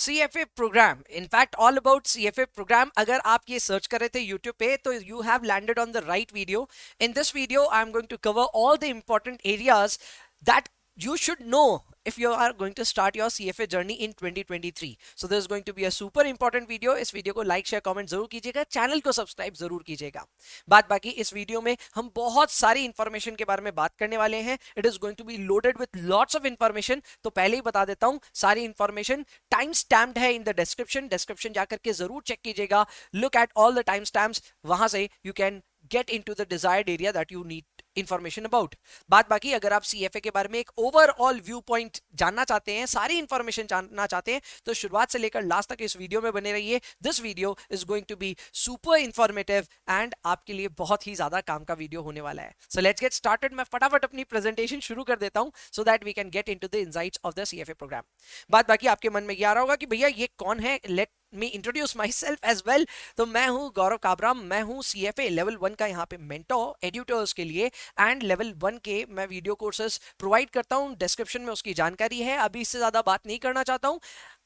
CFA program, in fact all about CFA program. अगर आप ये सर्च कर रहे थे YouTube पे तो you have landed on the right video. In this video I'm going to cover all the important areas that you should know if you are going to start your CFA journey in 2023. So this is going to be a super important video. इस video को like share comment जरूर कीजिएगा, channel को subscribe जरूर कीजिएगा। बात बाकी इस वीडियो में हम बहुत सारी इंफॉर्मेशन के बारे में बात करने वाले हैं। It is going to be loaded with lots of information. तो पहले ही बता देता हूं, सारी इंफॉर्मेशन टाइम स्टैम्प्ड है इन द डिस्क्रिप्शन जाकर के जरूर चेक कीजिएगा। Look at all the time stamps, वहां से you can get into the desired area that you need information about. बात बाकी अगर आप सीएफए के बारे में एक ओवरऑल व्यू पॉइंट जानना चाहते हैं, सारी इंफॉर्मेशन जानना चाहते हैं, तो शुरुआत से लेकर लास्ट तक इस वीडियो में बने रहिए। This video is going to be super informative and आपके लिए बहुत ही ज्यादा काम का वीडियो होने वाला है। So let's get started. मैं फटाफट अपनी प्रेजेंटेशन शुरू कर देता हूं so that we can get into the insights of the CFA program. बात बाकी आपके मन में ये आ रहा होगा कि भैया ये कौन है, let me introduce myself as well. तो मैं हूं गौरव काबरा, मैं हूं सीएफए लेवल 1 का यहाँ पे मेंटोर एड्यूटर्स के लिए, एंड लेवल 1 के मैं वीडियो कोर्सेज प्रोवाइड करता हूं। डिस्क्रिप्शन में उसकी जानकारी है, अभी इससे ज्यादा बात नहीं करना चाहता हूं।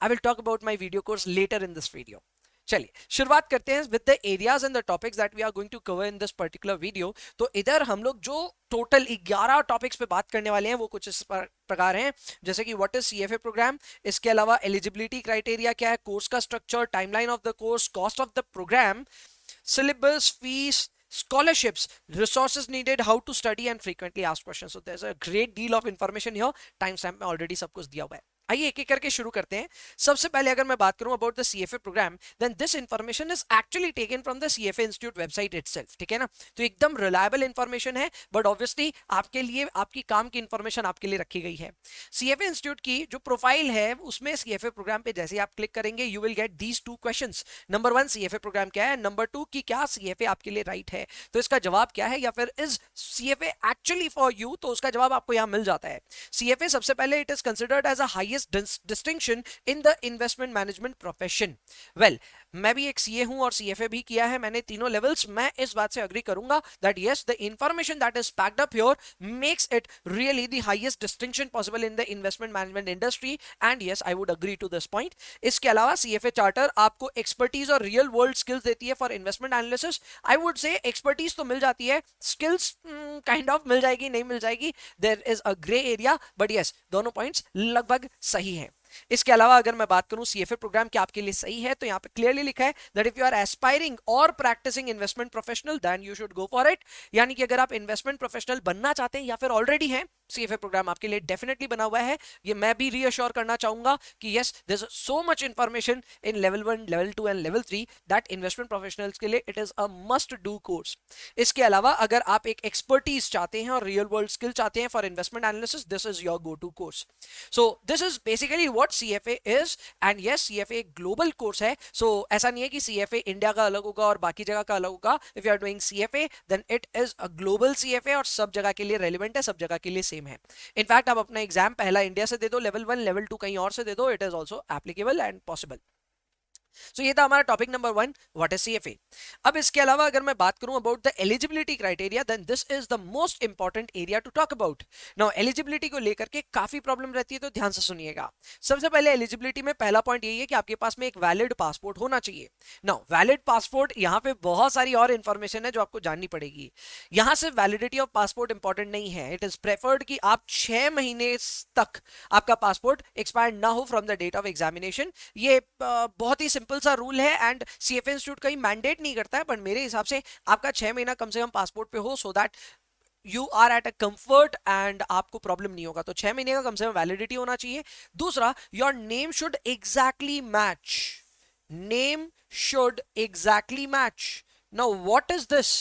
I will talk about my video course later in this video. चलिए शुरुआत करते हैं with the areas and the topics that we are going to cover in this particular video. तो इधर हम लोग जो टोटल 11 टॉपिक्स पे बात करने वाले हैं वो कुछ इस प्रकार हैं, जैसे कि व्हाट इज सीएफए प्रोग्राम, इसके अलावा एलिजिबिलिटी क्राइटेरिया क्या है, कोर्स का structure, timeline of the course, cost of the program, syllabus, fees, scholarships, resources needed, how to study and frequently asked questions. So there's a great deal of information here. Timestamp में already सब कुछ दिया हुआ है। आइए एक एक करके शुरू करते हैं। सबसे पहले अगर मैं बात करूं about the CFA program, then this information is actually taken from the CFA institute website itself, ठीक है ना। तो एकदम रिलायबल इंफॉर्मेशन है, बट ऑब्वियसली आपके लिए आपकी काम की इंफॉर्मेशन आपके लिए रखी गई है। सीएफए इंस्टीट्यूट की जो प्रोफाइल है उसमें सीएफए प्रोग्राम पे जैसे आप क्लिक करेंगे you will get these 2 questions. Number 1 CFA program क्या है, नंबर 2 कि क्या सीएफए आपके लिए राइट है। तो इसका जवाब क्या है, या फिर is CFA actually for you, तो उसका जवाब आपको यहां मिल जाता है। सीएफए सबसे पहले it is considered as a highest distinction in the investment management profession. Well, मैं भी एक सीए हूं और सीएफए भी किया है मैंने, तीनों लेवल्स। मैं इस बात से अग्री करूंगा that yes, the information that is packed up here makes it really the highest distinction possible in the investment management industry, and yes, I would agree to this point. इसके अलावा CFA charter आपको expertise और real world skills देती है for investment analysis. I would say expertise तो मिल जाती है, skills kind of मिल जाएगी, नहीं मिल जाएगी, there is a grey area, but yes दोनों पॉइंट्स लगभग सही है। इसके अलावा अगर मैं बात करूं सीएफए प्रोग्राम क्या आपके लिए सही है, तो यहां पे क्लियरली लिखा है that if you are aspiring और practicing investment professional then you should go for it. यानी कि अगर आप इन्वेस्टमेंट प्रोफेशनल बनना चाहते हैं या फिर ऑलरेडी हैं, सीएफए प्रोग्राम आपके लिए डेफिनेटली बना हुआ है। ये मैं भी रीअश्योर करना चाहूंगा कि yes there is so much information in level 1, level 2 and level 3 that investment professionals के लिए it is a must do course. इसके अलावा अगर आप एक एक्सपर्टीज चाहते हैं और रियल वर्ल्ड स्किल चाहते हैं for investment analysis, this is your go to course. So this is basically what CFA is, and yes CFA एक ग्लोबल कोर्स है। सो ऐसा नहीं है कि सीएफए इंडिया का अलग होगा और बाकी जगह का अलग होगा। If you are doing CFA then it is a global CFA और सब जगह के लिए रेलिवेंट है, सब जगह के लिए सेम है। इनफैक्ट आप अपना एग्जाम पहला इंडिया से दे दो, लेवल 1 लेवल 2 कहीं और से दे दो, it is also applicable and possible. So ये था हमारा topic number 1, what is CFA. अब इसके अलावा अगर मैं बात करूं about the eligibility criteria, then this is the most important area to talk about. Now eligibility को लेकर के काफी प्रॉब्लम रहती है, तो ध्यान से सुनिएगा। सबसे पहले एलिजिबिलिटी में पहला पॉइंट यही है कि आपके पास में एक वैलिड पासपोर्ट होना चाहिए। नाउ वैलिड पासपोर्ट, यहाँ पे बहुत सारी और इंफॉर्मेशन है जो आपको जाननी पड़ेगी। यहाँ से वैलिडिटी ऑफ पासपोर्ट इंपॉर्टेंट नहीं है, इट इज प्रेफर्ड कि आप 6 महीने तक आपका पासपोर्ट एक्सपायर ना हो from the date of examination. ये बहुत ही सिंपल सा रूल है एंड सीएफए इंस्टीट्यूट कहीं मैंडेट नहीं करता है, पर मेरे हिसाब से आपका 6 महीना कम से कम पासपोर्ट पे हो, so that you are at a comfort and आपको प्रॉब्लम नहीं होगा। तो 6 महीने का कम से कम वैलिडिटी होना चाहिए। दूसरा, your name should exactly match, name should exactly match. Now what is this,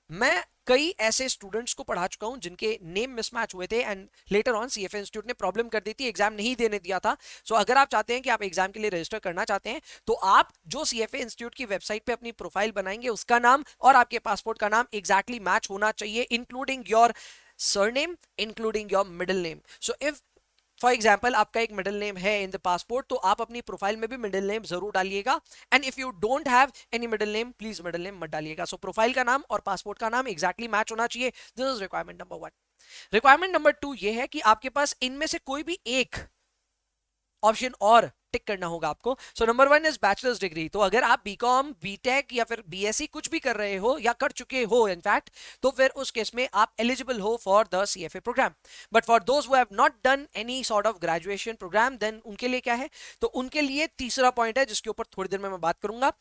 मैं कई ऐसे स्टूडेंट्स को पढ़ा चुका हूं जिनके नेम मिसमैच हुए थे and later on CFA institute ने प्रॉब्लम कर दी थी, एग्जाम नहीं देने दिया था। सो अगर आप चाहते हैं कि आप एग्जाम के लिए रजिस्टर करना चाहते हैं, तो आप जो सीएफए इंस्टीट्यूट की वेबसाइट पे अपनी प्रोफाइल बनाएंगे उसका नाम और आपके पासपोर्ट का नाम एग्जैक्टली मैच होना चाहिए, including your surname, including your middle name. So if for example आपका एक मिडिल नेम है इन द पासपोर्ट, तो आप अपनी प्रोफाइल में भी मिडिल नेम जरूर डालिएगा। And if you don't have any middle name, please middle name मत डालिएगा। सो प्रोफाइल का नाम और पासपोर्ट का नाम एग्जैक्टली मैच होना चाहिए। This is requirement number 1। Requirement number 2 ये है कि आपके पास इनमें से कोई भी एक ऑप्शन और टिक करना होगा आपको. So number 1 is bachelors degree. तो अगर आप बीकॉम, बीटेक या फिर बीएससी कुछ भी कर रहे हो या कर चुके हो इनफैक्ट, तो फिर उस केस में आप एलिजिबल हो for the CFA program. But for those who have not done any sort of graduation program, then उनके लिए क्या है, तो उनके लिए तीसरा पॉइंट है जिसके ऊपर थोड़ी देर में मैं बात करूंगा.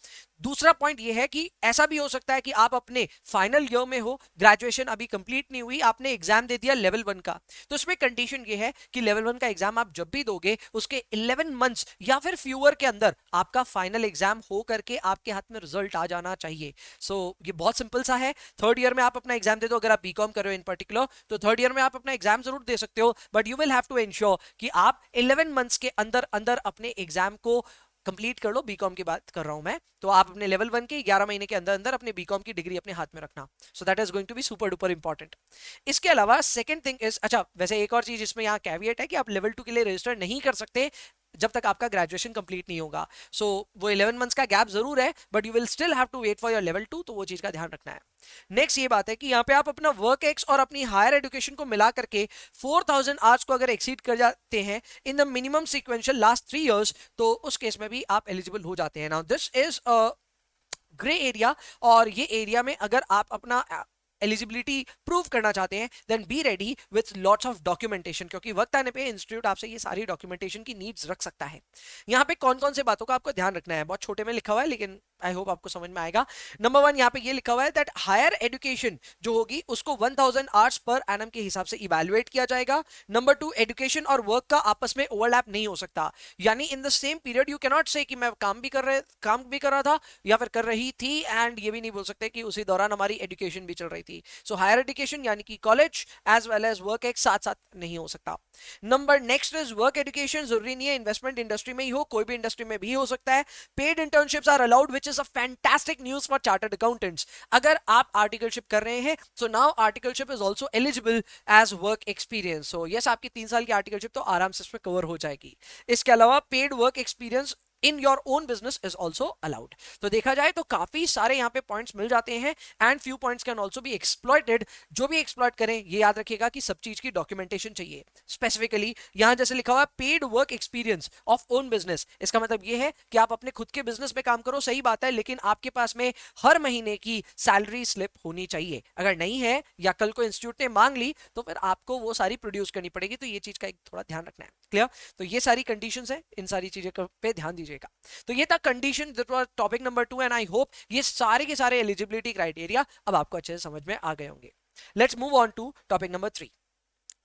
दूसरा पॉइंट ये है कि ऐसा भी हो सकता है कि आप अपने फाइनल ईयर में हो, ग्रेजुएशन अभी कंप्लीट नहीं हुई, आपने एग्जाम दे दिया लेवल 1 का. तो इसमें कंडीशन ये है कि लेवल 1 का एग्जाम आप जब भी दोगे उसके 11 मंथ्स या फिर फ्यूअर के अंदर आपका फाइनल एग्जाम हो करके आपके हाथ में रिजल्ट आ जाना चाहिए. सो ये बहुत सिंपल सा है. थर्ड ईयर में आप अपना एग्जाम दे दो. अगर आप बीकॉम कर रहे हो इन पर्टिकुलर, तो थर्ड ईयर में आप अपना एग्जाम जरूर दे सकते हो, but you will have to ensure कि आप 11 मंथ्स के अंदर अंदर अपने एग्जाम को कंप्लीट कर लो. बीकॉम की बात कर रहा हूं मैं, तो आप अपने लेवल 1 के 11 महीने के अंदर अंदर अपने बीकॉम की डिग्री अपने हाथ में रखना. So that is going to be super duper important. इसके अलावा सेकंड थिंग इज, अच्छा वैसे एक और चीज इसमें यहाँ कैविएट है कि आप लेवल 2 के लिए रजिस्टर नहीं कर सकते जब तक आपका ग्रेजुएशन कंप्लीट नहीं होगा. सो वो 11 मंथ्स का गैप जरूर है, but you will still have to wait for your level 2. तो वो चीज का ध्यान रखना है. नेक्स्ट ये बात है कि यहाँ पे आप अपना वर्क एक्स और अपनी हायर एजुकेशन को मिला करके 4000 आवर्स को अगर एक्सीड कर जाते हैं in the minimum sequential last 3 years, तो उस केस में भी आप एलिजिबल हो जाते हैं. Now this is a grey area, और ये एरिया में अगर आप अपना एलिजिबिलिटी प्रूव करना चाहते हैं, then be ready with lots of documentation, क्योंकि वक्त आने पे इंस्टीट्यूट आपसे ये सारी डॉक्यूमेंटेशन की नीड्स रख सकता है. यहाँ पे कौन कौन से बातों का आपको ध्यान रखना है, बहुत छोटे में लिखा हुआ है लेकिन आई होप आपको समझ में आएगा. नंबर 1 यहाँ पे ये लिखा हुआ है दैट हायर एजुकेशन जो होगी उसको 1000 आवर्स पर एनम के हिसाब से इवैल्यूएट किया जाएगा. नंबर 2, एजुकेशन और वर्क का आपस में ओवरलैप नहीं हो सकता, यानी in the same period you can not से कि मैं काम भी कर रहा था या फिर कर रही थी, एंड ये भी नहीं बोल सकते कि उसी दौरान हमारी एजुकेशन भी चल रही थी. सो हायर एजुकेशन यानी कि college as well as work एक साथ साथ नहीं हो सकता. Number next is work education. जरूरी नहीं है इन्वेस्टमेंट इंडस्ट्री में ही हो, कोई भी इंडस्ट्री में भी हो सकता है. Paid internships are allowed which is a fantastic news for chartered accountants. अगर आप आर्टिकलशिप कर रहे हैं, so now articleship is also eligible as work experience. So yes, आपकी 3 साल की आर्टिकलशिप तो आराम से इसमें कवर हो जाएगी. इसके अलावा paid work experience in your own business is also allowed. तो देखा जाए तो काफी सारे यहाँ पे पॉइंट्स मिल जाते हैं, and few points can also be exploited. जो भी एक्सप्लॉइट करें ये याद रखिएगा कि सब चीज की डॉक्यूमेंटेशन चाहिए. स्पेसिफिकली यहाँ जैसे लिखा हुआ है paid work experience of own business, इसका मतलब ये है कि आप अपने खुद के बिजनेस में काम करो, सही बात है, लेकिन आपके पास में हर महीने की सैलरी स्लिप होनी चाहिए. अगर नहीं है या कल को इंस्टीट्यूट ने मांग ली तो फिर आपको वो सारी प्रोड्यूस करनी पड़ेगी. तो ये चीज का एक थोड़ा ध्यान रखना है. क्लियर? तो ये सारी कंडीशंस है, इन सारी चीजों पे ध्यान दीजिएगा. तो ये था condition, that was topic number 2, and I hope ये सारे के सारे एलिजिबिलिटी क्राइटेरिया अब आपको अच्छे से समझ में आ गए होंगे. Let's move on to topic number 3.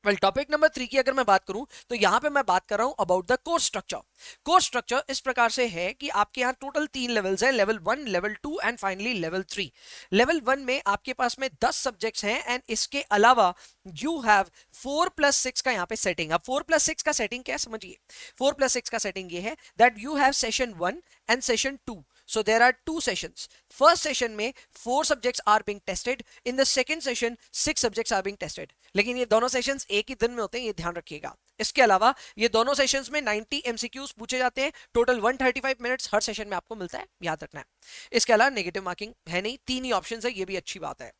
Well, topic number 3 की अगर मैं बात करूं तो यहां पे मैं बात कर रहा हूं about the course structure. Course structure इस प्रकार से है कि आपके यहां टोटल 3 लेवल्स हैं, level 1, level 2 and finally level 3. Level 1 में आपके पास में 10 सब्जेक्ट्स हैं, एंड इसके अलावा यू हैव 4+6 का यहां पे सेटिंग. अब 4+6 का सेटिंग क्या है समझिए. 4+6 का सेटिंग ये है that you have session 1 and session 2. So there are 2 sessions. First session में 4 subjects are being tested. In the second session 6 subjects are being tested. लेकिन ये दोनों सेशंस एक ही दिन में होते हैं, ये ध्यान रखिएगा. इसके अलावा ये दोनों सेशंस में 90 MCQs पूछे जाते हैं. टोटल 135 मिनट्स हर सेशन में आपको मिलता है, याद रखना है. इसके अलावा नेगेटिव मार्किंग है नहीं, 3 ही ऑप्शन है, ये भी अच्छी बात है.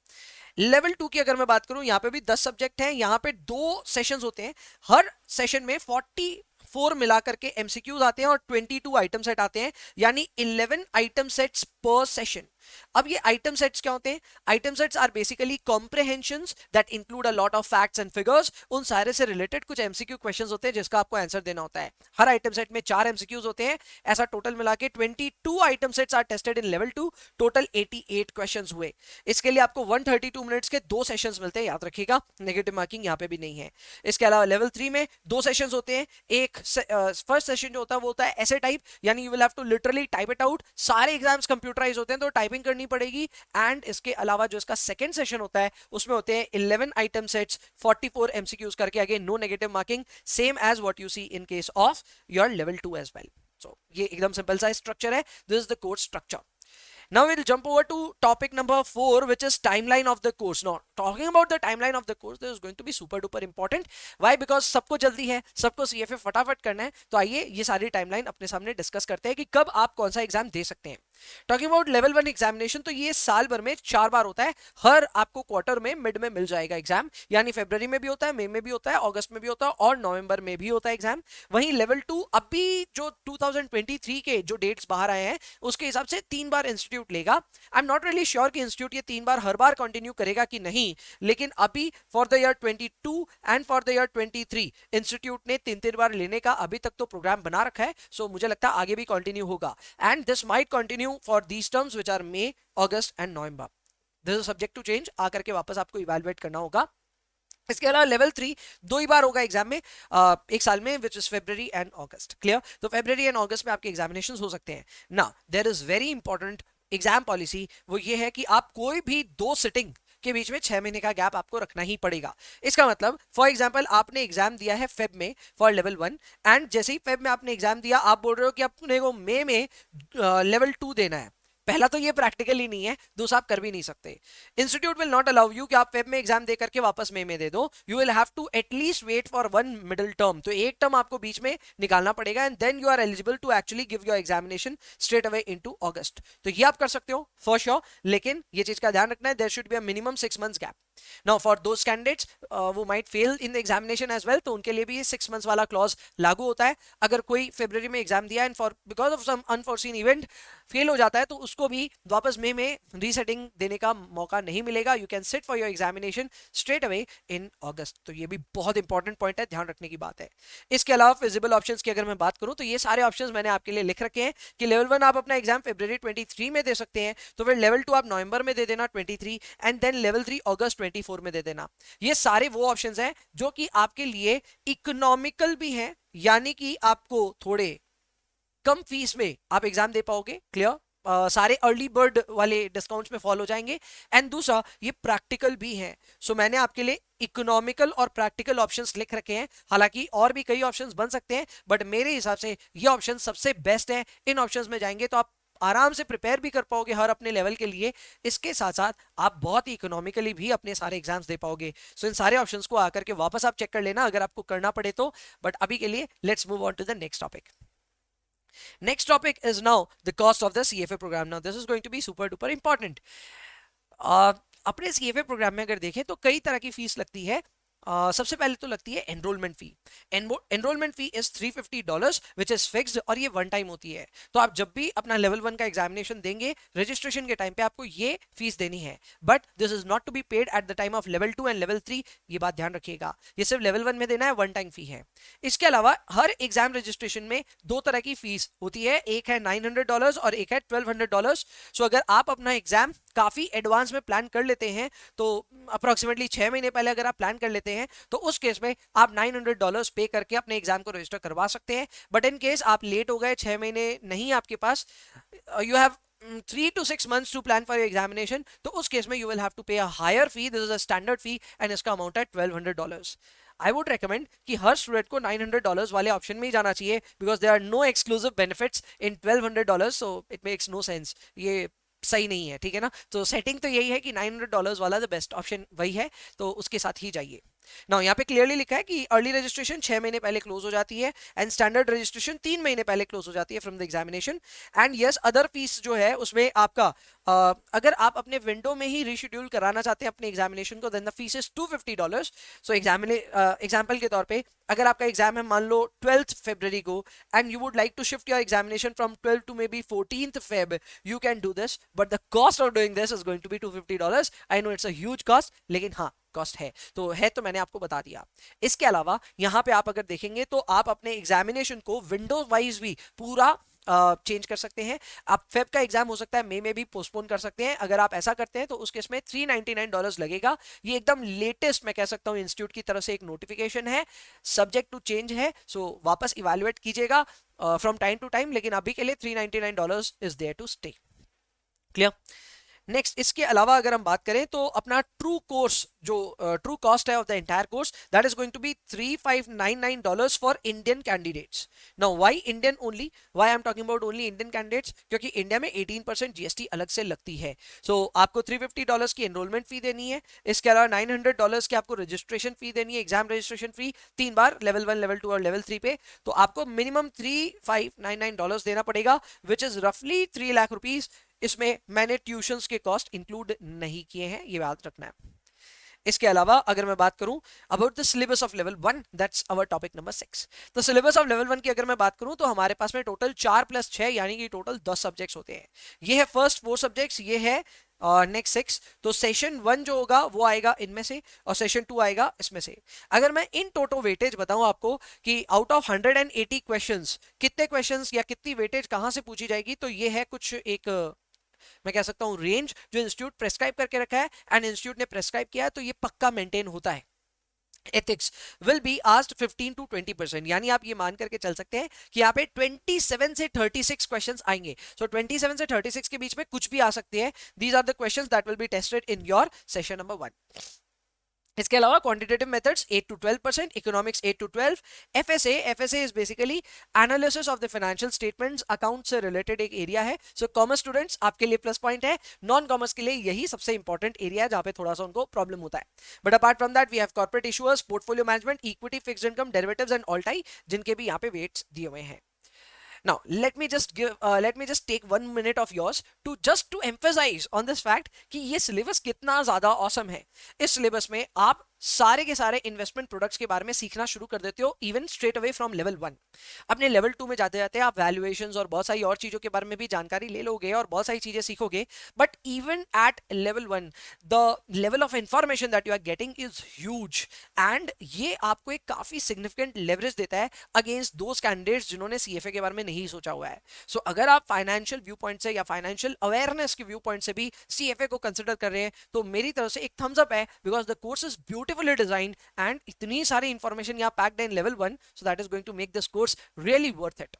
लेवल 2 की अगर मैं बात करूं, यहाँ पे भी 10 सब्जेक्ट हैं, यहाँ पे 2 सेशंस होते हैं. हर सेशन में 44 मिलाकर के एमसीक्यूज आते हैं और 22 आइटम सेट आते हैं, यानी 11 आइटम सेट्स पर सेशन. अब ये आइटम सेट्स क्या होते हैं? Item sets are basically comprehensions that include a lot of facts and figures. उन सारे से रिलेटेड कुछ एमसीक्यू क्वेश्चंस होते हैं जिसका आपको आंसर देना होता है. हर आइटम सेट में 4 एमसीक्यूज होते हैं. ऐसा टोटल मिला के 22 item sets are tested in level 2. Total 88 questions हुए. इसके लिए आपको 132 मिनट्स के 2 सेशंस मिलते हैं, याद रखिएगा. नेगेटिव मार्किंग यहाँ पे भी नहीं है. इसके अलावा लेवल 3 में 2 सेशंस होते हैं. एक फर्स्ट सेशन जो होता है वो होता है ऐसे टाइप, यानी you will have to literally type it out. सारे एग्जाम्स कंप्यूटराइज होते हैं तो टाइपिंग करनी पड़ेगी. एंड इसके अलावा जो इसका सेकंड सेशन होता है उसमें होते हैं 11 आइटम सेट्स, 44 एमसीक्यूज करके. Again no negative marking, same as what you see in case of your level 2 as well. So ये एकदम सिंपल सा स्ट्रक्चर है. This is the course structure. Now we'll jump over to topic number 4, which is timeline of the course. Now talking about the timeline of the course, this is going to be super duper important. Why? Because सबको जल्दी है, सबको CFA फटाफट करना है. तो आइए ये सारी टाइमलाइन अपने सामने डिस्कस करते हैं कि कब आप कौन सा एग्जाम दे सकते हैं. टॉकिंग अबाउट लेवल 1 एग्जामिनेशन, तो ये साल भर में 4 बार होता है, हर आपको क्वार्टर में मिड में मिल जाएगा एग्जाम, यानी फरवरी में भी होता है, मई में भी होता है, अगस्त में भी होता है और नवंबर में भी होता है एग्जाम। वहीं लेवल 2 अभी जो 2023 के जो डेट्स बाहर आए हैं उसके हिसाब से 3 बार इंस्टीट्यूट लेगा। I am not really sure कि इंस्टीट्यूट ये 3 बार हर बार कंटिन्यू करेगा कि नहीं, लेकिन अभी for the year 22 and for the year 23 institute ने 3 बार लेने का अभी तक तो प्रोग्राम बना रखा है। सो मुझे लगता है आगे भी कंटिन्यू होगा, and this might continue for these terms which are May, August and November. This is subject to change, आकर के वापस आपको इवैल्यूएट करना होगा। इसके अलावा लेवल 3 2 ही बार होगा एग्जाम में, एक साल में, which is February and August. Clear? तो फेब्रवरी एंड अगस्त में आपके एग्जामिनेशन हो सकते हैं ना। There is very important exam policy, वो ये है कि आप कोई भी 2 सिटिंग के बीच में 6 महीने का गैप आपको रखना ही पड़ेगा। इसका मतलब फॉर एग्जांपल आपने एग्जाम दिया है फेब में फॉर लेवल 1, एंड जैसे ही फेब में आपने एग्जाम दिया, आप बोल रहे हो कि अपने को मई में लेवल 2 देना है। पहला तो ये प्रैक्टिकल ही नहीं है, दूसरा आप कर भी नहीं सकते। Institute will not allow you कि आप फेब में एग्जाम दे करके वापस मई में दे दो। You will have to at least wait for 1 middle term, तो एक टर्म आपको बीच में निकालना पड़ेगा, and then you are eligible to actually give your examination straight away into August. तो ये आप कर सकते हो फॉर श्योर, लेकिन ये चीज का ध्यान रखना है, there should be a minimum 6 months gap. Now for those candidates वो might fail in the examination as well, तो उनके लिए भी ये 6 मंथ्स वाला क्लॉज लागू होता है। अगर कोई फरवरी में एग्जाम दिया and for because of some unforeseen event fail हो जाता है, तो उसको भी वापस मई में रीसेटिंग देने का मौका नहीं मिलेगा। You can sit for your examination straight away in August. तो ये भी बहुत इंपॉर्टेंट पॉइंट है, ध्यान रखने की बात है। इसके अलावा फिजिबल ऑप्शंस की अगर मैं बात करूं, तो ये सारे ऑप्शंस मैंने आपके लिए लिख रखे हैं कि लेवल 1 आप अपना एग्जाम फरवरी 23 में दे सकते हैं, तो फिर लेवल 2 आप नवंबर में दे देना 23, एंड देन लेवल 3 अगस्त 24 में दे देना। ये सारे वो ऑप्शंस हैं जो कि आपके लिए इकोनॉमिकल भी हैं, यानी कि आपको थोड़े कम फीस में आप एग्जाम दे पाओगे। क्लियर? सारे अर्ली बर्ड वाले डिस्काउंट्स में फॉलो हो जाएंगे, एंड दूसरा ये प्रैक्टिकल भी है। सो मैंने आपके लिए इकोनॉमिकल और प्रैक्टिकल ऑप्शंस लिख रखे हैं, हालांकि और भी कई ऑप्शंस बन सकते हैं, बट मेरे हिसाब से ये ऑप्शन सबसे बेस्ट है। इन ऑप्शंस में जाएंगे तो आप आराम से प्रिपेयर भी कर पाओगे हर अपने लेवल के लिए, इसके साथ साथ आप बहुत ही इकोनॉमिकली भी अपने सारे एग्जाम्स दे पाओगे। सो इन सारे ऑप्शंस को आकर के वापस आप चेक कर लेना अगर आपको करना पड़े तो, बट अभी के लिए let's move on to the next topic. Next topic is now the cost of the CFA program. Now this is going to be super duper important. अपने CFA प्रोग्राम में अगर देखें तो कई तरह की फीस लगती है। सबसे पहले तो लगती है enrolment fee. Enrolment fee is $350 which is fixed, और ये वन टाइम होती है। तो आप जब भी अपना लेवल 1 का एग्जामिनेशन देंगे, रजिस्ट्रेशन के टाइम पे आपको ये फीस देनी है, but this is not to be paid at the time of level 2 and level 3। ये बात ध्यान रखिएगा, ये सिर्फ लेवल 1 में देना है, वन टाइम फी है। इसके अलावा हर एग्जाम रजिस्ट्रेशन में 2 तरह की फीस होती है, एक है $900 और एक है $1200। सो अगर आप अपना एग्जाम काफी एडवांस में प्लान कर लेते हैं, तो अप्रोक्सीमेटली 6 महीने पहले अगर आप प्लान कर लेते हैं, तो उस केस में आप $900 पे करके अपने एग्जाम को रजिस्टर करवा सकते हैं। बट इन केस आप लेट हो गए, 6 महीने नहीं आपके पास, you have 3 to 6 months to plan for your examination, तो उस केस में you will have to pay a higher fee. This is a standard fee and इसका अमाउंट है $1200. I would recommend कि हर स्टूडेंट को $900 वाले ऑप्शन में ही जाना चाहिए, because there are no exclusive benefits in $1200, so it makes no sense. ये सही नहीं है, ठीक है ना। तो सेटिंग तो यही है कि $900 वाला द बेस्ट ऑप्शन वही है, तो उसके साथ ही जाइए। नाउ यहाँ पे क्लियरली लिखा है कि अर्ली रजिस्ट्रेशन 6 महीने पहले क्लोज हो जाती है, एंड स्टैंडर्ड रजिस्ट्रेशन 3 महीने पहले क्लोज हो जाती है from the examination. And yes, other fees जो है उसमें आपका अगर आप अपने विंडो में ही रीशेड्यूल कराना चाहते हैं अपने एग्जामिनेशन को, then the fees is $250। So example के तौर पे अगर आपका एग्जाम है मान लो 12th फरवरी को, and you would like to shift your examination from 12 to maybe 14th Feb, you can do this, but the cost of doing this is going to be $250. I know it's a huge cost, लेकिन हाँ cost है तो मैंने आपको बता दिया। इसके अलावा यहाँ पे आप अगर देखेंगे तो आप अपने एग्जामिनेशन को विंडो वाइज भी पूरा चेंज कर सकते हैं। आप फेब का एग्जाम हो सकता है मई में भी पोस्टपोन कर सकते हैं। अगर आप ऐसा करते हैं तो उस केस में $399 लगेगा। ये एकदम लेटेस्ट मैं कह सकता हूँ इंस्टीट्यूट की तरफ से एक नोटिफिकेशन है, सब्जेक्ट टू चेंज है, सो वापस इवेल्युएट कीजिएगा फ्रॉम टाइम टू टाइम, लेकिन अभी के लिए $399 is there to stay. Clear? Next इसके अलावा अगर हम बात करें तो अपना ट्रू कोर्स जो ट्रू कॉस्ट है of the entire course that is going to be $3599 for Indian candidates. Now why Indian only, why I am talking about only Indian candidates, क्योंकि इंडिया में 18% जीएसटी अलग से लगती है. सो आपको $350 की एनरोलमेंट फी देनी है. इसके अलावा $900 की आपको रजिस्ट्रेशन फी देनी है, एग्जाम रजिस्ट्रेशन फी 3 बार लेवल 1, लेवल 2 और लेवल 3 पे. तो आपको मिनिमम $3599 देना पड़ेगा, विच इज रफली 3 लाख रुपीज. इसमें मैंने ट्यूशंस के कॉस्ट इंक्लूड नहीं किए हैं, ये याद रखना है. इसके अलावा अगर मैं बात करूं about the syllabus of level 1, that's our topic number 6. तो सिलेबस ऑफ लेवल 1 की अगर मैं बात करूं तो हमारे पास में टोटल 4 + 6 यानी कि टोटल 10 सब्जेक्ट्स होते हैं. ये है फर्स्ट 4 सब्जेक्ट्स, ये है नेक्स्ट 6. तो सेशन 1 जो होगा वो आएगा इनमें से और सेशन 2 आएगा इसमें से. अगर मैं इन टोटल वेटेज बताऊं आपको कि आउट ऑफ 180 क्वेश्चंस कितने क्वेश्चंस या कितनी वेटेज कहां से पूछी जाएगी, तो ये है कुछ एक मैं कह सकता हूं रेंज जो इंस्टीट्यूट प्रेस्क्राइब करके रखा है. एंड इंस्टीट्यूट ने प्रेस्क्राइब किया है तो ये पक्का मेंटेन होता है. Ethics will be asked 15 to 20%, यानी आप ये मान करके चल सकते हैं कि यहाँ पे 27 से 36 क्वेश्चंस आएंगे. सो 27 से 36 के बीच में कुछ भी आ सकते हैं. These are the questions that will be tested in your session number 1. इसके अलावा quantitative methods 8 to 12%, economics 8 to 12, FSA is basically analysis of the financial statements, account से रिलेटेड एक एरिया है. सो कॉमर्स स्टूडेंट्स आपके लिए plus point है, non commerce के लिए यही सबसे इंपॉर्टेंट एरिया है जहां पे थोड़ा सा उनको प्रॉब्लम होता है. But apart from that we have corporate issuers, portfolio management, equity, fixed income, derivatives and all tie, जिनके भी यहाँ पे वेट्स दिए हुए हैं. Now let me just take 1 minute of yours to emphasize on this fact कि ये syllabus कितना ज्यादा awesome है. इस सिलेबस में आप सारे के सारे इन्वेस्टमेंट प्रोडक्ट्स के बारे में सीखना शुरू कर देते हो even straight away from level 1. अपने लेवल 2 में जाते जाते आप वैल्यूएशंस और बहुत सारी और चीजों के बारे में भी जानकारी ले लोगे और बहुत सारी चीजें सीखोगे. But even at level 1 the level of information that you are getting is huge and ये आपको एक काफी सिग्निफिकेंट लेवरेज देता है अगेंस्ट दोज कैंडिडेट्स जिन्होंने सीएफए के बारे में नहीं सोचा हुआ है. सो अगर आप फाइनेंशियल व्यू पॉइंट से या फाइनेंशियल अवेयरनेस के व्यू पॉइंट से भी सीएफए को कंसिडर कर रहे हैं तो मेरी तरफ से एक थम्स अप है, because the course is beautifully designed and इतनी सारी इंफॉर्मेशन यहाँ packed in level 1. So that is going to make this course really worth it.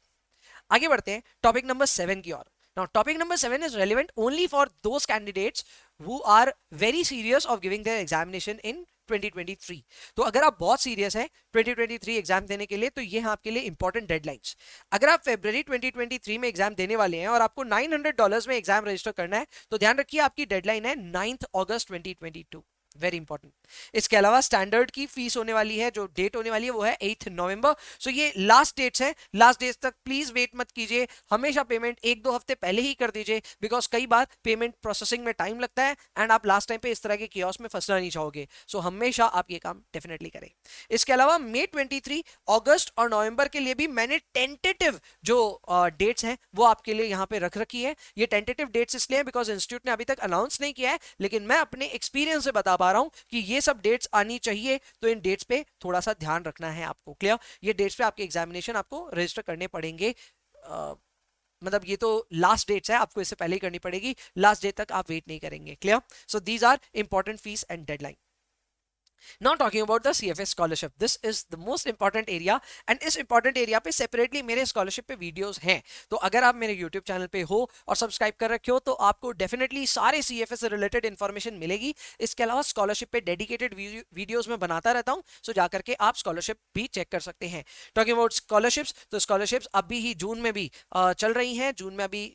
आगे बढ़ते हैं टॉपिक नंबर 7 की ओर. Now, topic number 7 is relevant only for those candidates who are very serious of giving their examination in 2023. तो अगर आप बहुत serious हैं 2023 exam देने के लिए तो ये हैं आपके लिए इंपॉर्टेंट डेडलाइंस. अगर आप फरवरी 2023 में एग्जाम देने वाले हैं और आपको $900 में एग्जाम रजिस्टर करना है तो ध्यान रखिए आपकी डेडलाइन है 9 अगस्त 2022. Very important. इसके अलावा स्टैंडर्ड की फीस होने वाली है, जो डेट होने वाली है वो है 8 नवंबर. सो ये लास्ट डेट्स है, लास्ट डेट्स तक प्लीज वेट मत कीजिए. हमेशा पेमेंट 1-2 हफ्ते पहले ही कर दीजिए, बिकॉज कई बार पेमेंट प्रोसेसिंग में टाइम लगता है एंड आप लास्ट टाइम पे इस तरह के कियोस्क में फंसना नहीं चाहोगे. सो हमेशा आप ये काम डेफिनेटली करें. इसके अलावा मई 23, अगस्त और नवंबर के लिए भी मैंने टेंटेटिव जो डेट्स हैं वो आपके लिए यहाँ पे रख रखी है. ये टेंटेटिव डेट्स इसलिए बिकॉज इंस्टीट्यूट ने अभी तक अनाउंस नहीं किया है, लेकिन मैं अपने एक्सपीरियंस से बता पा रहा हूं कि ये सब डेट्स आनी चाहिए. तो इन डेट्स पे थोड़ा सा ध्यान रखना है आपको. क्लियर? ये डेट्स पे आपके एग्जामिनेशन आपको रजिस्टर करने पड़ेंगे. मतलब ये तो लास्ट डेट्स है, आपको इससे पहले ही करनी पड़ेगी. लास्ट डेट तक आप वेट नहीं करेंगे. Clear? So these are important fees and deadline. Now talking about the CFA scholarship, this is the most important area and इस important area पे separately मेरे scholarship पे videos हैं. तो अगर आप मेरे YouTube चैनल पे हो और सब्सक्राइब कर रखे हो तो आपको definitely सारे CFA से related information मिलेगी. इसके अलावा scholarship पे dedicated videos में बनाता रहता हूँ, so जा करके आप scholarship भी check कर सकते हैं. Talking about scholarships, तो scholarships अभी ही जून में भी चल रही हैं. जून में अभी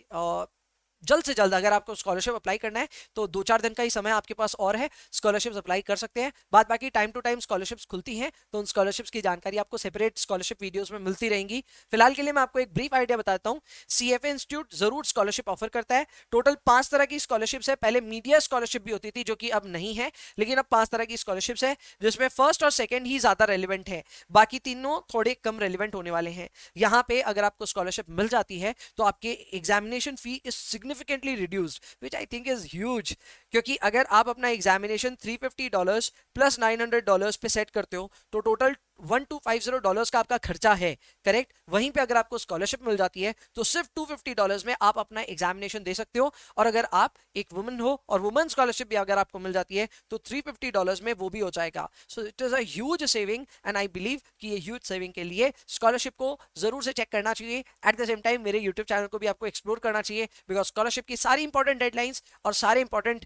जल्द से जल्द अगर आपको स्कॉलरशिप अप्लाई करना है तो 2-4 दिन का ही समय आपके पास और है, स्कॉलरशिप्स अप्लाई कर सकते हैं. बाद बाकी टाइम टू टाइम स्कॉलरशिप्स खुलती हैं तो उन स्कॉलरशिप्स की जानकारी आपको सेपरेट स्कॉलरशिप वीडियोस में मिलती रहेंगी. फिलहाल के लिए मैं आपको एक ब्रीफ आइडिया बताता हूं. सीएफए इंस्टीट्यूट जरूर स्कॉलरशिप ऑफर करता है. टोटल 5 तरह की स्कॉलरशिप्स है. पहले मीडिया स्कॉलरशिप भी होती थी जो कि अब नहीं है, लेकिन अब 5 तरह की स्कॉलरशिप्स है जिसमें फर्स्ट और सेकेंड ही ज्यादा रेलिवेंट है, बाकी तीनों थोड़े कम रेलिवेंट होने वाले हैं. यहाँ पे अगर आपको स्कॉलरशिप मिल जाती है तो आपके examination fee is significantly reduced, which I think is huge. क्योंकि अगर आप अपना एग्जामिनेशन $350 प्लस $900 पे सेट करते हो तो टोटल $1250 का आपका खर्चा है, करेक्ट, वहीं पे अगर आपको स्कॉलरशिप मिल जाती है तो सिर्फ $250 में आप अपना एग्जामिनेशन दे सकते हो। और अगर आप एक वुमन हो और वुमन स्कॉलरशिप भी अगर आपको मिल जाती है तो $350 में वो भी हो जाएगा। So it is a huge saving and I believe कि ये ह्यूज सेविंग के लिए स्कॉलरशिप को जरूर से चेक करना चाहिए। एट द सेम टाइम मेरे यूट्यूब चैनल को भी आपको एक्सप्लोर करना चाहिए, बिकॉज स्कॉलरशिप की सारी इंपॉर्टेंट डेडलाइंस और सारे इंपॉर्टेंट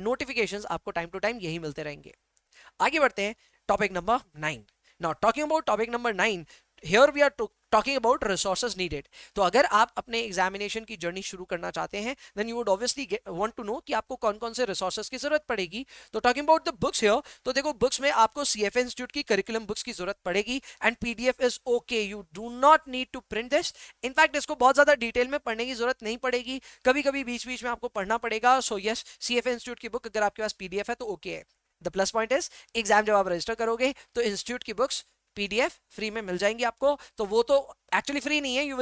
नोटिफिकेशंस आपको टाइम टू टाइम यही मिलते रहेंगे। आगे बढ़ते हैं topic number 9। Now talking about topic number 9, here we are talking about resources needed. तो अगर आप अपने एग्जामिनेशन की जर्नी शुरू करना चाहते हैं then you would obviously want to know कि आपको कौन कौन से रिसोर्सेज की जरूरत पड़ेगी। तो talking about the books here, तो देखो बुक्स में आपको CFA इंस्टीट्यूट की करिकुलम बुक्स की जरूरत पड़ेगी and PDF is okay, you do not need to print this. In fact इसको बहुत ज्यादा डिटेल में पढ़ने की जरूरत नहीं पड़ेगी, कभी कभी बीच बीच में आपको पढ़ना पड़ेगा। सो यस, CFA इंस्टीट्यूट की बुक अगर आपके पास PDF है तो ओके है। The plus point is exam जब आप रजिस्टर करोगे तो इंस्टीट्यूट की बुक्स PDF फ्री में मिल जाएंगी आपको। तो वो तो एक्चुअली फ्री नहीं है, you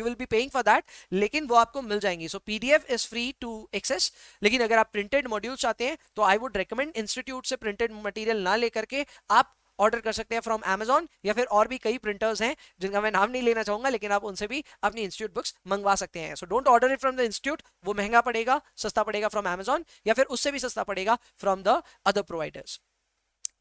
will be paying for that, लेकिन वो आपको मिल जाएंगी। So PDF is free to access. लेकिन अगर आप प्रिंटेड मॉड्यूल चाहते हैं तो आई वुड रिकमेंड इंस्टीट्यूट से प्रिंटेड मटेरियल ना लेकर के आप ऑर्डर कर सकते हैं फ्रॉम Amazon, या फिर और भी कई प्रिंटर्स हैं जिनका मैं नाम नहीं लेना चाहूंगा, लेकिन आप उनसे भी अपनी इंस्टीट्यूट बुक्स मंगवा सकते हैं। So don't order it from the institute, वो महंगा पड़ेगा, सस्ता पड़ेगा फ्रॉम Amazon, या फिर उससे भी सस्ता पड़ेगा फ्रॉम द अदर प्रोवाइडर्स।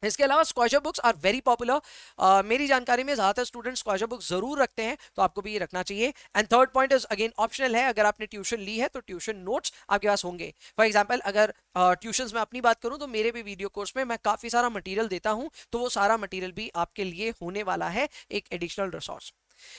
इसके अलावा स्क्वाशर बुक्स आर वेरी पॉपुलर। मेरी जानकारी में ज्यादातर स्टूडेंट स्क्वाशर बुक्स जरूर रखते हैं, तो आपको भी ये रखना चाहिए। And third point is again optional है, अगर आपने ट्यूशन ली है तो ट्यूशन नोट्स आपके पास होंगे। फॉर एग्जांपल अगर ट्यूशंस में अपनी बात करूं तो मेरे भी वीडियो कोर्स में मैं काफी सारा मटेरियल देता हूं, तो वो सारा मटेरियल भी आपके लिए होने वाला है एक एडिशनल रिसोर्स।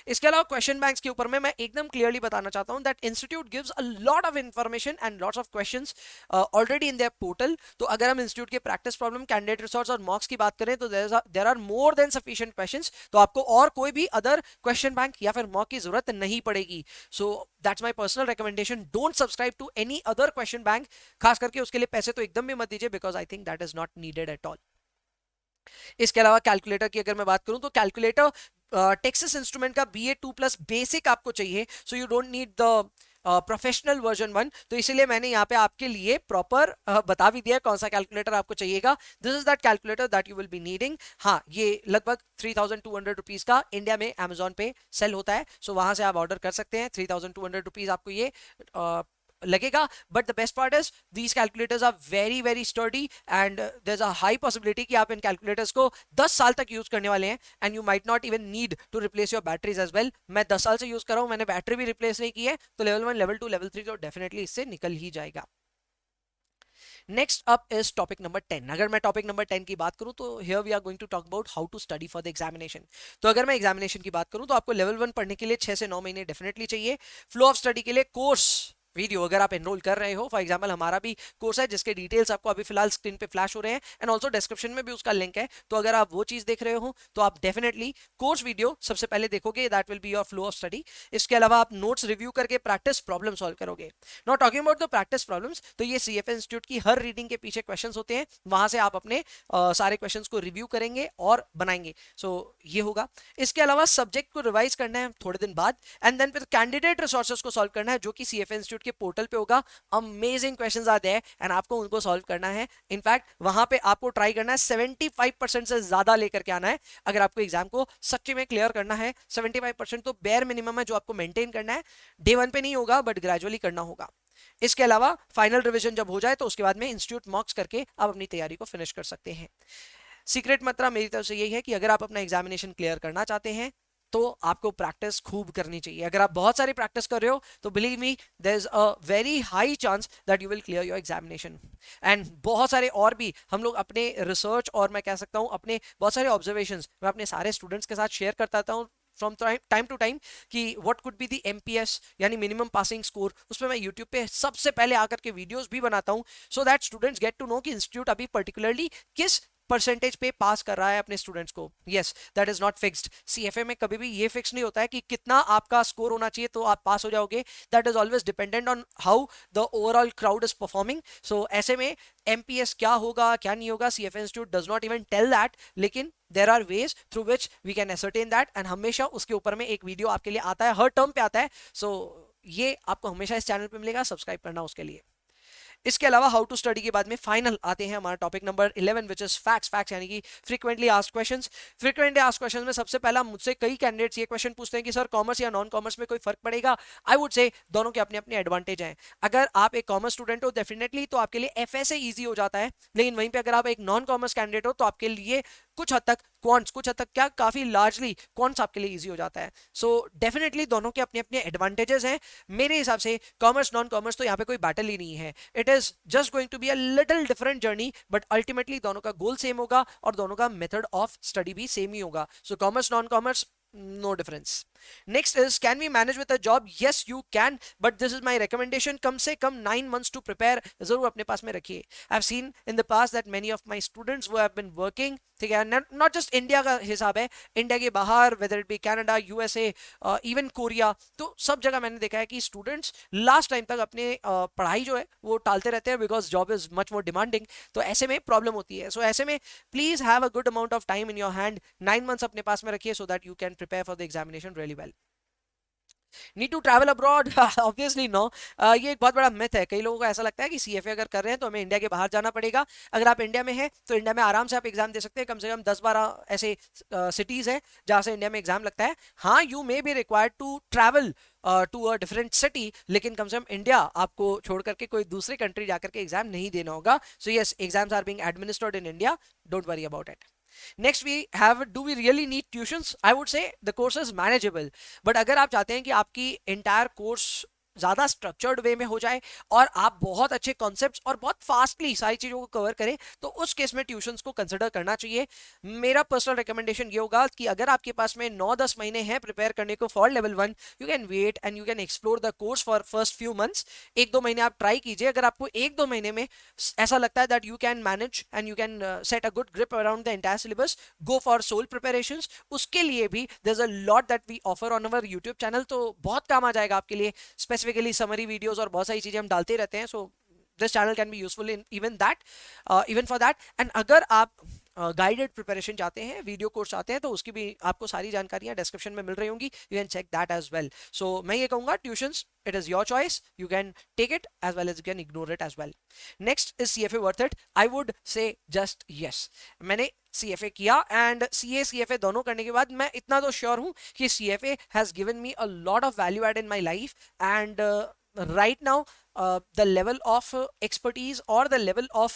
इसके अलावा क्वेश्चन बैंक्स के ऊपर में मैं एकदम क्लियरली बताना चाहता हूं that institute gives a lot of information and lots of questions already in their portal. तो अगर हम इंस्टीट्यूट के प्रैक्टिस प्रॉब्लम, कैंडिडेट रिसोर्स और मॉक्स की बात करें तो there are more than sufficient questions, तो आपको और कोई भी अदर क्वेश्चन बैंक या फिर मॉक की जरूरत नहीं पड़ेगी। So that's my personal recommendation, don't subscribe to any other question bank. खास करके उसके लिए पैसे तो एकदम भी मत दीजिए, because I think that is not needed at all. इसके अलावा कैलकुलेटर की अगर मैं बात करूं तो कैलकुलेटर टेक्सास इंस्ट्रूमेंट का BA2+ बेसिक आपको चाहिए, so you don't need the professional version 1। तो इसीलिए मैंने यहाँ पे आपके लिए प्रॉपर बता भी दिया कौन सा कैलकुलेटर आपको चाहिएगा। This is that calculator that you will be needing. हाँ, ये लगभग 3200 रुपीज का इंडिया में अमेजोन पे सेल होता है, सो वहां से आप ऑर्डर कर सकते हैं। 3200 रुपीज आपको ये लगेगा। But the best part is these calculators are very very sturdy and there is a high possibility कि आप इन कैलकुलेटर्स को 10 साल तक यूज करने वाले हैं and you might not even need to replace your batteries as well. मैं 10 साल से यूज कर रहा हूं, मैंने बैटरी भी रिप्लेस नहीं की है, तो लेवल 1, लेवल 2, लेवल 3 तो डेफिनेटली इससे निकल ही जाएगा। Next up is topic number 10। अगर मैं टॉपिक नंबर 10 की बात करूं तो here we are going to talk about how to study for the examination. तो अगर मैं एग्जामिनेशन की बात करूं तो आपको लेवल 1 पढ़ने के लिए 6 से 9 महीने डेफिनेटली चाहिए। फ्लो ऑफ स्टडी के लिए कोर्स वीडियो अगर आप एनरोल कर रहे हो, फॉर एग्जांपल हमारा भी कोर्स है जिसके डिटेल्स आपको अभी फिलहाल स्क्रीन पे फ्लैश हो रहे हैं एंड ऑल्सो डिस्क्रिप्शन में भी उसका लिंक है, तो अगर आप वो चीज देख रहे हो तो आप डेफिनेटली कोर्स वीडियो सबसे पहले देखोगे, that will be your flow of study. इसके अलावा आप नोट्स रिव्यू करके प्रैक्टिस प्रॉब्लम सॉल्व करोगे। Now talking about the practice problems, तो ये CFA इंस्टीट्यूट की हर रीडिंग के पीछे क्वेश्चंस होते हैं, वहां से आप अपने सारे क्वेश्चंस को रिव्यू करेंगे और बनाएंगे। सो ये होगा। इसके अलावा सब्जेक्ट को रिवाइज करना है थोड़े दिन बाद एंड देन फिर कैंडिडेट रिसोर्सेज को सॉल्व करना है जो कि CFA इंस्टीट्यूट के पोर्टल पे होगा। अमेजिंग क्वेश्चंस आते हैं एंड आपको उनको सॉल्व करना है। इनफैक्ट वहां पे आपको ट्राई करना है 75% से ज्यादा लेकर के आना है अगर आपको एग्जाम को सच्ची में क्लियर करना है। 75% तो बेयर मिनिमम है जो आपको मेंटेन करना है। डे 1 पे नहीं होगा बट ग्रेजुअली करना होगा। इसके अलावा फाइनल रिवीजन जब हो जाए तो उसके बाद में इंस्टीट्यूट मॉक्स करके आप अपनी तैयारी को फिनिश कर सकते हैं। सीक्रेट मंत्र मेरी तरफ से यही है कि अगर आप अपना एग्जामिनेशन क्लियर करना चाहते हैं तो आपको प्रैक्टिस खूब करनी चाहिए। अगर आप बहुत सारी प्रैक्टिस कर रहे हो तो believe me there is a very high chance that you will clear your examination. And बहुत सारे और भी हम लोग अपने रिसर्च और मैं कह सकता हूं अपने बहुत सारे ऑब्जर्वेशंस मैं अपने सारे स्टूडेंट्स के साथ शेयर करता हूं फ्रॉम टाइम टू टाइम कि what could be the MPS यानी मिनिमम पासिंग स्कोर। उस पर मैं यूट्यूब पे सबसे पहले आकर के वीडियोस भी बनाता हूं so that students get to know कि इंस्टीट्यूट अभी पर्टिकुलरली किस परसेंटेज पे पास कर रहा है अपने स्टूडेंट्स को। Yes, that is not fixed. CFA में कभी भी ये फिक्स नहीं होता है कि कितना आपका स्कोर होना चाहिए तो आप पास हो जाओगे। That is always dependent on how the overall crowd is performing. So ऐसे में MPS क्या होगा क्या नहीं होगा CFA institute does not even tell that, लेकिन there are ways through which we can ascertain that and हमेशा उसके ऊपर में एक वीडियो आपके लिए आता है, हर टर्म पे आता है। सो ये आपको हमेशा इस चैनल पे मिलेगा, सब्सक्राइब करना उसके लिए। इसके अलावा हाउ टू स्टडी के बाद में फाइनल आते हैं हमारा topic number 11 which is facts. Facts यानी कि frequently asked questions. Frequently asked questions में सबसे पहला मुझसे कई कैंडिडेट्स ये क्वेश्चन पूछते हैं कि सर कॉमर्स या नॉन कॉमर्स में कोई फर्क पड़ेगा। आई वुड से दोनों के अपने अपने एडवांटेज हैं। अगर आप एक कॉमर्स स्टूडेंट हो डेफिनेटली तो आपके लिए एफएसए इजी हो जाता है, लेकिन वहीं पे अगर आप एक नॉन कॉमर्स कैंडिडेट हो तो आपके लिए कुछ हद तक क्वांट्स, कुछ हद तक क्या काफी लार्जली क्वांट्स आपके लिए इजी हो जाता है। सो डेफिनेटली दोनों के अपने अपने एडवांटेजेस हैं। मेरे हिसाब से कॉमर्स नॉन कॉमर्स तो यहाँ पे कोई बैटल ही नहीं है। It is just going to be a little different journey, but ultimately दोनों का गोल सेम होगा और दोनों का मेथड ऑफ स्टडी भी सेम ही होगा। So commerce non commerce, no difference. Next is, can we manage with a job? Yes you can, but this is my recommendation, कम से कम 9 months to prepare जरूर अपने पास में रखिए। I've seen in the past that many of my students who have been working, ठीक है, not just India का हिसाब है, इंडिया के बाहर whether it be Canada, USA, even Korea, तो सब जगह मैंने देखा है कि स्टूडेंट्स लास्ट टाइम तक अपने पढ़ाई जो है वो टालते रहते हैं because job is much more demanding. तो ऐसे में प्रॉब्लम होती है। सो ऐसे में please have a good amount of time in your hand, 9 months अपने पास में रखिए so that you can prepare for the examination really well. Need to travel abroad? Obviously no. ये एक बहुत बड़ा मिथ है। कई लोगों को ऐसा लगता है कि सीएफए अगर कर रहे हैं तो हमें इंडिया के बाहर जाना पड़ेगा। अगर आप इंडिया में हैं तो इंडिया में आराम से आप एग्जाम दे सकते हैं। कम से कम 10-12 ऐसे सिटीज हैं जहां से इंडिया में एग्जाम लगता है। हाँ, you may be required to travel to a different city, लेकिन कम से कम इंडिया आपको छोड़ करके कोई दूसरी कंट्री जाकर के एग्जाम नहीं देना होगा। So yes, exams are being administered in India, don't worry about it. Next we have, do we really need tuitions? I would say the course is manageable, but अगर आप चाहते हैं कि आपकी entire course ज्यादा स्ट्रक्चर्ड वे में हो जाए और आप बहुत अच्छे कॉन्सेप्ट्स और बहुत फास्टली सारी चीजों को कवर करें, तो उस केस में ट्यूशंस को कंसिडर करना चाहिए। मेरा पर्सनल रिकमेंडेशन ये होगा कि अगर आपके पास में 9-10 महीने हैं प्रिपेयर करने को for level 1, you can wait and you can explore the course for first few months. 1-2 महीने आप ट्राई कीजिए। अगर आपको 1-2 महीने में ऐसा लगता है that you can manage and you can set a good grip around the entire syllabus, go for sole preparations. उसके लिए भी there is a lot that we offer on our YouTube channel, तो बहुत काम आ जाएगा आपके लिए। स्पेसिफिकली समरी वीडियोस और बहुत सारी चीजें हम डालते रहते हैं। So this channel can be useful in even for that. And अगर आप गाइडेड प्रिपरेशन चाहते हैं, वीडियो कोर्स चाहते हैं, तो उसकी भी आपको सारी जानकारियां डिस्क्रिप्शन में मिल रही होंगी, you can check that as well. So मैं ये कहूंगा, tuitions it is your choice, you can take it as well as you can ignore it as well. Next is CFA worth it? I would say just yes. मैंने CFA किया and CFA दोनों करने के बाद मैं इतना तो sure हूं कि CFA has given me a lot of value add in my life, and right now the level of expertise or the level of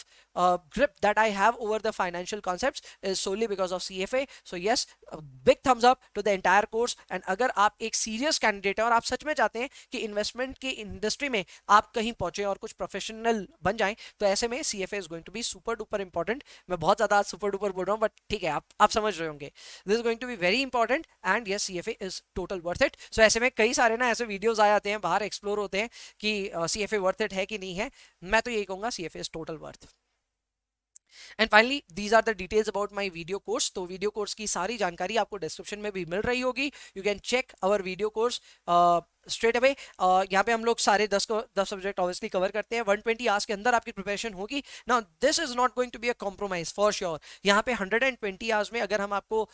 grip that I have over the financial concepts is solely because of CFA. So yes, a big thumbs up to the entire course. And अगर आप एक serious candidate हैं और आप सच में चाहते हैं कि investment के industry में आप कहीं पहुंचे और कुछ professional बन जाएं, तो ऐसे में CFA is going to be super duper important. मैं बहुत ज़्यादा super duper बोल रहा हूँ, but ठीक है, आप समझ रहे होंगे। This is going to be very important, and yes, CFA is total worth it. So ऐसे में कई सारे ना ऐसे videos आ जाते हैं, बाहर explore होते हैं कि CFA worth it है कि नहीं है। मैं तो यही कहूंगा CFA is total worth. And finally these are the details about my video course. तो वीडियो कोर्स की सारी जानकारी आपको डिस्क्रिप्शन में भी मिल रही होगी। You can check our video course straight away. यहाँ पे हम लोग सारे 10 सब्जेक्ट ऑब्वियसली कवर करते हैं। 120 आवर्स के अंदर आपकी प्रिपरेशन होगी। Now this is not going to be a compromise for sure. यहाँ पे 120 आवर्स में अगर हम आपको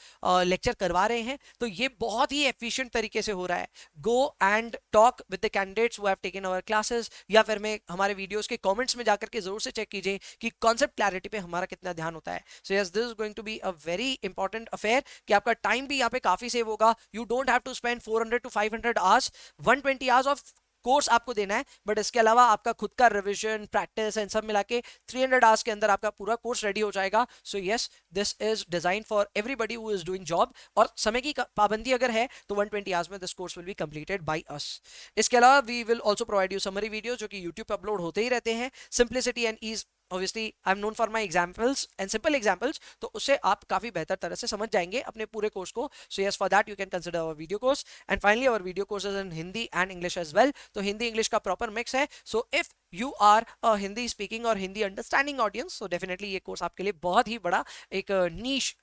लेक्चर करवा रहे हैं तो ये बहुत ही एफिशिएंट तरीके से हो रहा है। Go and talk with the candidates who have taken our classes, या फिर मैं हमारे वीडियोस के कमेंट्स में जाकर के जरूर से चेक कीजिए कि कॉन्सेप्ट क्लैरिटी पे हमारा कितना ध्यान होता है। So yes, this is going to be a very important affair कि आपका टाइम भी यहाँ पे काफी सेव होगा। You don't have to spend 400 to 500 hours, 120 hours of course आपको देना है, बट इसके अलावा आपका खुद का रिवीजन, प्रैक्टिस एंड सब मिला के 300 आवर्स के अंदर आपका पूरा कोर्स रेडी हो जाएगा। सो yes, this is design for everybody who is doing job. और समय की पाबंदी अगर है तो 120 आवर्स में this course will be completed by us. इसके अलावा we will also provide you summary video जो कि यूट्यूब पे अपलोड होते ही रहते हैं। Simplicity and ease, obviously I'm known for my examples and simple examples, तो उससे आप काफी बेहतर तरह से समझ जाएंगे अपने पूरे कोर्स को। So yes, for that you can consider our video course. And finally our video course is in Hindi and English as well, तो हिंदी इंग्लिश का प्रॉपर मिक्स है। So if you are a Hindi speaking और Hindi understanding audience, so definitely ये course आपके लिए बहुत ही बड़ा एक नीश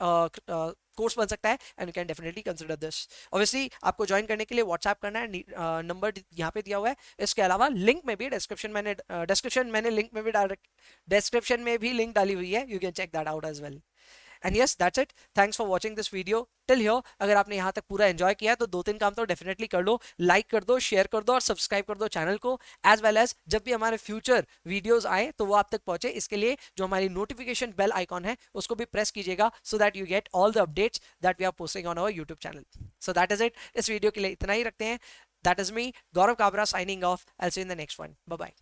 कोर्स बन सकता है, and you can definitely consider this. Obviously आपको ज्वाइन करने के लिए व्हाट्सएप करना है, नंबर यहाँ पे दिया हुआ है। इसके अलावा लिंक में भी डिस्क्रिप्शन मैंने लिंक में भी डिस्क्रिप्शन में भी लिंक डाली हुई है, you can check that out as well. And yes that's it, thanks for watching this video till here. अगर आपने यहाँ तक पूरा एंजॉय किया तो 2-3 काम तो डेफिनेटली कर लो, लाइक कर दो, शेयर कर दो और सब्सक्राइब कर दो चैनल को, एज वेल एज जब भी हमारे फ्यूचर वीडियोस आए तो वो आप तक पहुंचे, इसके लिए जो हमारी नोटिफिकेशन बेल आइकॉन है उसको भी प्रेस कीजिएगा, so that you get all the updates that we are posting on our YouTube channel. So that is it, इस वीडियो के लिए इतना ही रखते हैं। That is me Gaurav Kabra signing off. I will see you in the next one, bye bye.